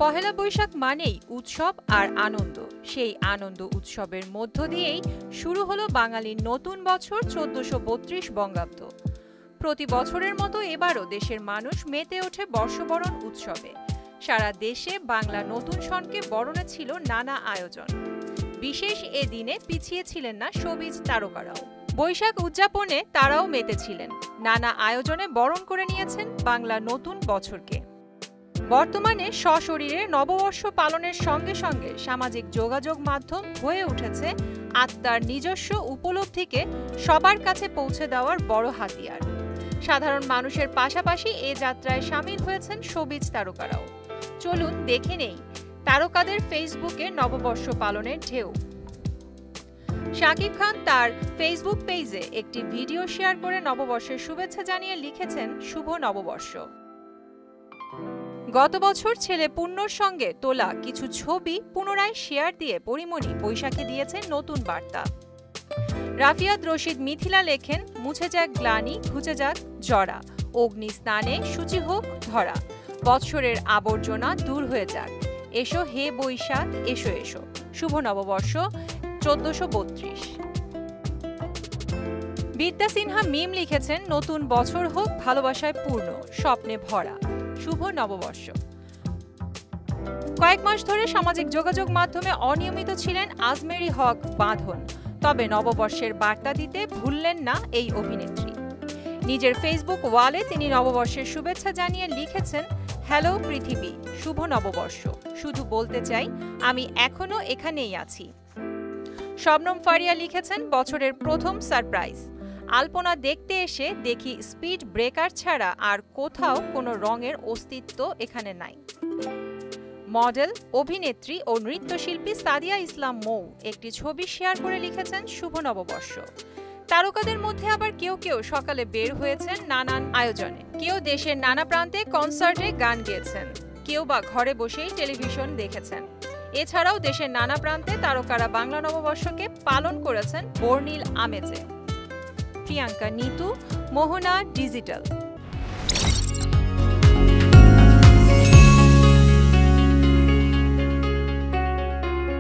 পহেলা বৈশাখ মানেই উৎসব আর আনন্দ। সেই আনন্দ উৎসবের মধ্য দিয়েই শুরু হলো বাঙালির নতুন বছর ১৪৩২ বঙ্গাব্দ। প্রতি বছরের মতো এবারও দেশের মানুষ মেতে ওঠে বর্ষবরণ উৎসবে। সারা দেশে বাংলা নতুন সনকে বরণে ছিল নানা আয়োজন। বিশেষ এ দিনে পিছিয়ে ছিলেন না শোবিজ তারকারাও। বৈশাখ উদযাপনে তারাও মেতেছিলেন। নানা আয়োজনে বরণ করে নিয়েছেন বাংলা নতুন বছরকে। বর্তমানে সশরীরে নববর্ষ পালনের সঙ্গে সঙ্গে সামাজিক যোগাযোগ মাধ্যম হয়ে উঠেছে আত্মার নিজস্ব উপলব্ধিকে সবার কাছে পৌঁছে দেওয়ার বড় হাতিয়ার। সাধারণ মানুষের পাশাপাশি এ যাত্রায় সামিল হয়েছেন শোবিজ তারকারাও। চলুন দেখে নেই তারকাদের ফেসবুকে নববর্ষ পালনের ঢেউ। শাকিব খান তার ফেসবুক পেজে একটি ভিডিও শেয়ার করে নববর্ষের শুভেচ্ছা জানিয়ে লিখেছেন, শুভ নববর্ষ। গত বছর ছেলে পূর্ণর সঙ্গে তোলা কিছু ছবি পুনরায় শেয়ার দিয়ে পরিমণি বৈশাখে দিয়েছেন নতুন বার্তা। রাফিয়াত রশিদ মিথিলা লেখেন, মুছে যাক গ্লানি, ঘুচে যাক জরা, অগ্নি স্নানে শুচি হোক ধরা, বৎসরের আবর্জনা দূর হয়ে যাক, এসো হে বৈশাখ এসো এসো, শুভ নববর্ষ ১৪৩২। বিদ্যা সিনহা মিম লিখেছেন, নতুন বছর হোক ভালোবাসায় পূর্ণ, স্বপ্নে ভরা, শুভ নববর্ষ। কয়েক মাস ধরে সামাজিক যোগাযোগ মাধ্যমে অনিয়মিত ছিলেন আজমেরি হক বাঁধন। তবে নববর্ষের বার্তা দিতে ভুললেন না এই অভিনেত্রী। নিজের ফেসবুক ওয়ালে তিনি নববর্ষের শুভেচ্ছা জানিয়ে লিখেছেন, হ্যালো পৃথিবী, শুভ নববর্ষ, শুধু বলতে চাই আমি এখনো এখানেই আছি। শবনম ফারিয়া লিখেছেন, বছরের প্রথম সারপ্রাইজ, আলপনা দেখতে এসে দেখি স্পিড ব্রেকার ছাড়া আর কোথাও কোনো রঙের অস্তিত্ব এখানে নাই। মডেল, অভিনেত্রী ও নৃত্যশিল্পী সাদিয়া ইসলাম মৌ একটি ছবি শেয়ার করে লিখেছেন, শুভ নববর্ষ। তারকাদের মধ্যে আবার কেউ কেউ সকালে বের হয়েছেন নানান আয়োজনে। কেউ দেশের নানা প্রান্তে কনসার্টে গান গেয়েছেন, কেউ বা ঘরে বসেই টেলিভিশন দেখেছেন। এছাড়াও দেশের নানা প্রান্তে তারকারা বাংলা নববর্ষকে পালন করেছেন বর্ণিল আমেজে। প্রিয়াঙ্কা নিতু, মোহনা ডিজিটাল।